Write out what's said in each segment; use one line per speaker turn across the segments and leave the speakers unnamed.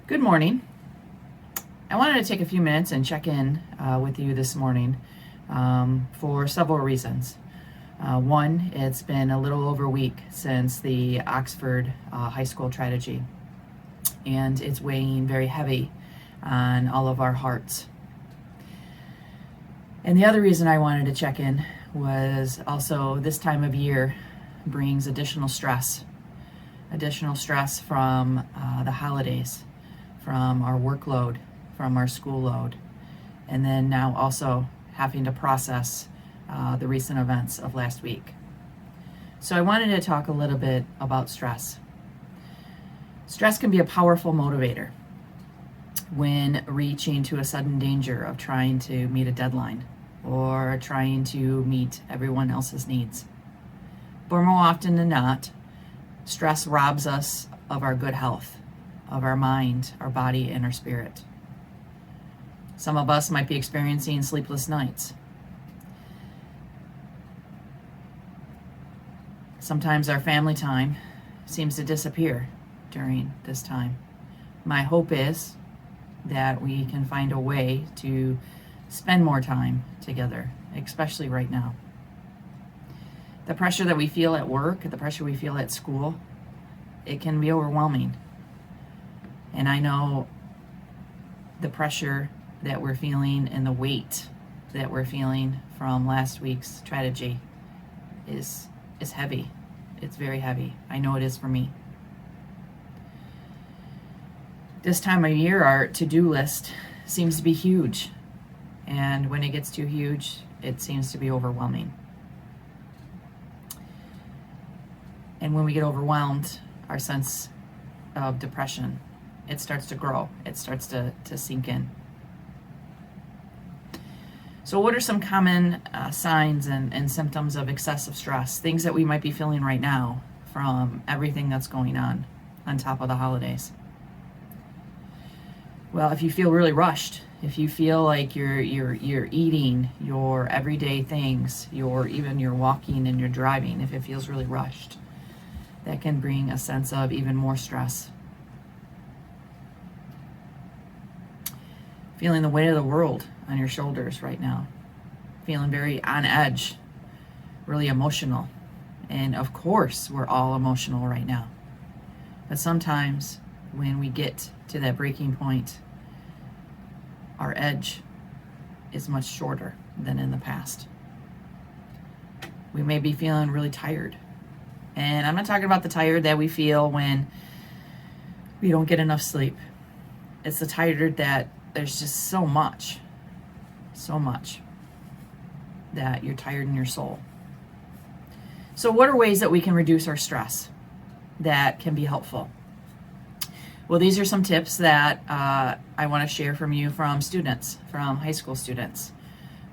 Good morning. I wanted to take a few minutes and check in with you this morning for several reasons. One, it's been a little over a week since the Oxford high school tragedy, and it's weighing very heavy on all of our hearts. And the other reason I wanted to check in was also this time of year brings additional stress from the holidays, from our workload, from our school load, and then now also having to process the recent events of last week. So I wanted to talk a little bit about stress. Stress can be a powerful motivator when reaching to a sudden danger of trying to meet a deadline or trying to meet everyone else's needs. But more often than not, stress robs us of our good health, of our mind, our body, and our spirit. Some of us might be experiencing sleepless nights. Sometimes our family time seems to disappear during this time. My hope is that we can find a way to spend more time together, especially right now. The pressure that we feel at work, the pressure we feel at school, it can be overwhelming. And I know the pressure that we're feeling and the weight that we're feeling from last week's tragedy is heavy. It's very heavy. I know it is for me. This time of year, our to-do list seems to be huge. And when it gets too huge, it seems to be overwhelming. And when we get overwhelmed, our sense of depression, it starts to grow. It starts to sink in. So what are some common signs and symptoms of excessive stress? Things that we might be feeling right now from everything that's going on top of the holidays. Well, if you feel really rushed, if you feel like you're eating your everyday things, your walking and your driving, if it feels really rushed, that can bring a sense of even more stress. Feeling the weight of the world on your shoulders right now. Feeling very on edge, really emotional. And of course, we're all emotional right now. But sometimes when we get to that breaking point, our edge is much shorter than in the past. We may be feeling really tired. And I'm not talking about the tired that we feel when we don't get enough sleep. It's the tired that there's just so much that you're tired in your soul. So what are ways that we can reduce our stress that can be helpful? Well, these are some tips that I want to share from you from students, from high school students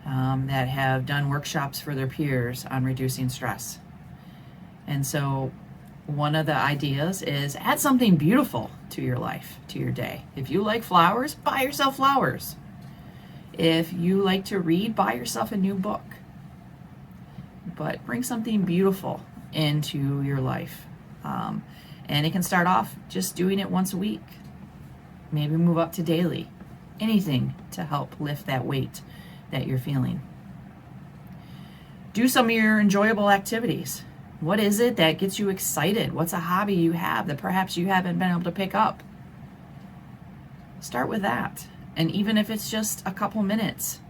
that have done workshops for their peers on reducing stress. And so one of the ideas is add something beautiful to your life, to your day. If you like flowers, buy yourself flowers. If you like to read, buy yourself a new book. But bring something beautiful into your life. And it can start off just doing it once a week. Maybe move up to daily. Anything to help lift that weight that you're feeling. Do some of your enjoyable activities. What is it that gets you excited? What's a hobby you have that perhaps you haven't been able to pick up? Start with that. And even if it's just a couple minutes,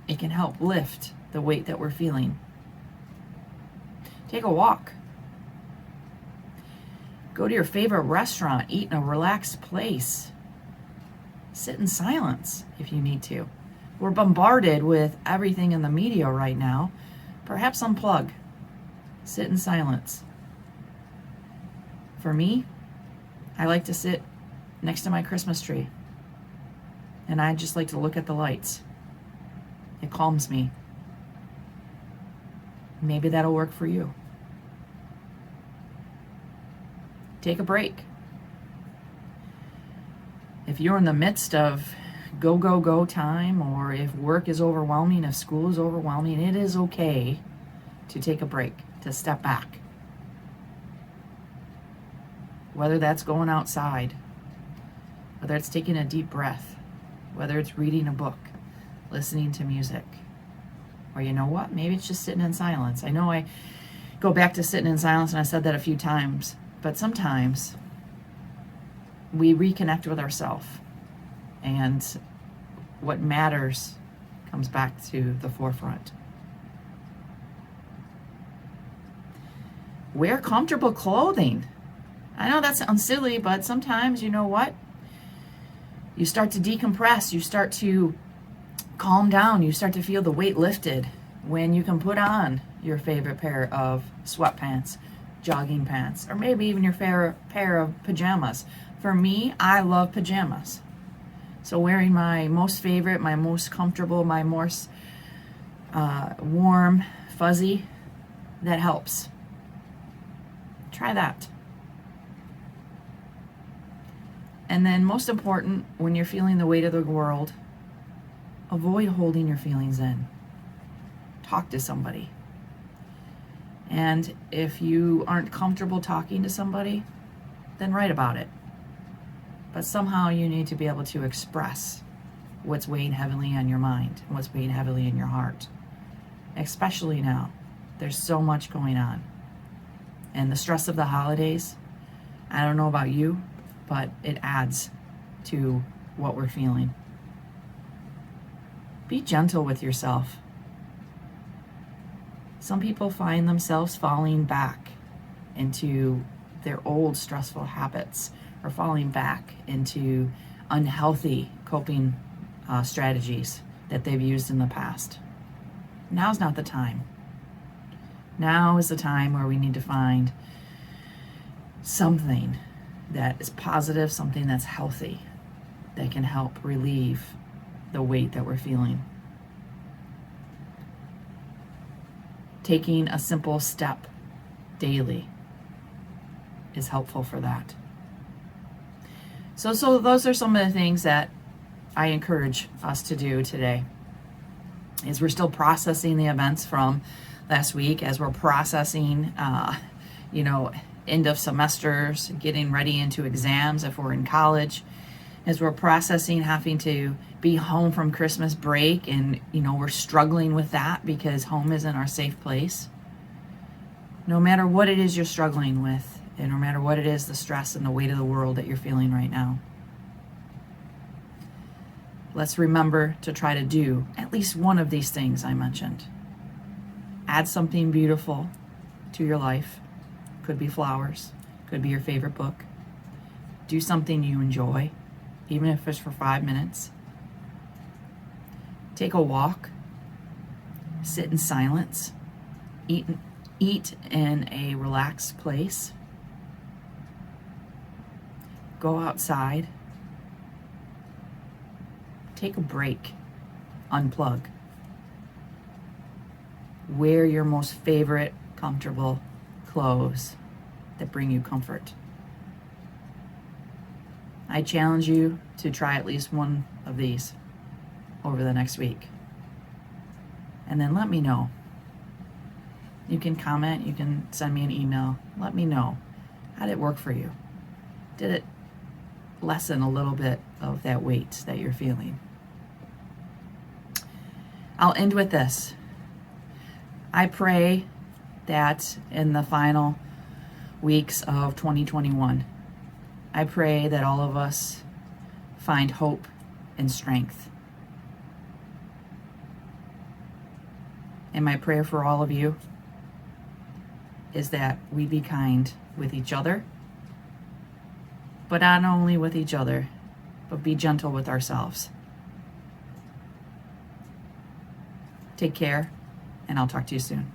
it can help lift the weight that we're feeling. Take a walk. Go to your favorite restaurant, eat in a relaxed place. Sit in silence if you need to. We're bombarded with everything in the media right now. Perhaps unplug. Sit in silence. For me, I like to sit next to my Christmas tree. And I just like to look at the lights. It calms me. Maybe that'll work for you. Take a break. If you're in the midst of go time, or if work is overwhelming, if school is overwhelming, it is okay to take a break, to step back. Whether that's going outside, whether it's taking a deep breath, whether it's reading a book, listening to music, or you know what, maybe it's just sitting in silence. I know I go back to sitting in silence, and I said that a few times, but sometimes we reconnect with ourselves, and what matters comes back to the forefront. Wear comfortable clothing. I know that sounds silly, but sometimes, you know what? You start to decompress, you start to calm down, you start to feel the weight lifted when you can put on your favorite pair of sweatpants, jogging pants, or maybe even your favorite pair of pajamas. For me, I love pajamas. So wearing my most favorite, my most comfortable, my most warm, fuzzy, that helps. Try that. And then most important, when you're feeling the weight of the world, avoid holding your feelings in. Talk to somebody. And if you aren't comfortable talking to somebody, then write about it. But somehow you need to be able to express what's weighing heavily on your mind and what's weighing heavily in your heart. Especially now. There's so much going on. And the stress of the holidays, I don't know about you, but it adds to what we're feeling. Be gentle with yourself. Some people find themselves falling back into their old stressful habits, or falling back into unhealthy coping strategies that they've used in the past. Now's not the time. Now is the time where we need to find something that is positive, something that's healthy, that can help relieve the weight that we're feeling. Taking a simple step daily is helpful for that. So those are some of the things that I encourage us to do today. As we're still processing the events from last week, as we're processing, end of semesters, getting ready into exams if we're in college, as we're processing having to be home from Christmas break, and we're struggling with that because home isn't our safe place. No matter what it is you're struggling with, and no matter what it is, the stress and the weight of the world that you're feeling right now, let's remember to try to do at least one of these things I mentioned. Add something beautiful to your life. Could be flowers, could be your favorite book. Do something you enjoy, even if it's for 5 minutes. Take a walk, sit in silence, eat in a relaxed place. Go outside. Take a break, unplug. Wear your most favorite comfortable clothes that bring you comfort. I challenge you to try at least one of these over the next week. And then let me know. You can comment, you can send me an email. Let me know. How did it work for you? Did it lessen a little bit of that weight that you're feeling? I'll end with this. I pray that in the final weeks of 2021, I pray that all of us find hope and strength. And my prayer for all of you is that we be kind with each other, but not only with each other, but be gentle with ourselves. Take care, and I'll talk to you soon.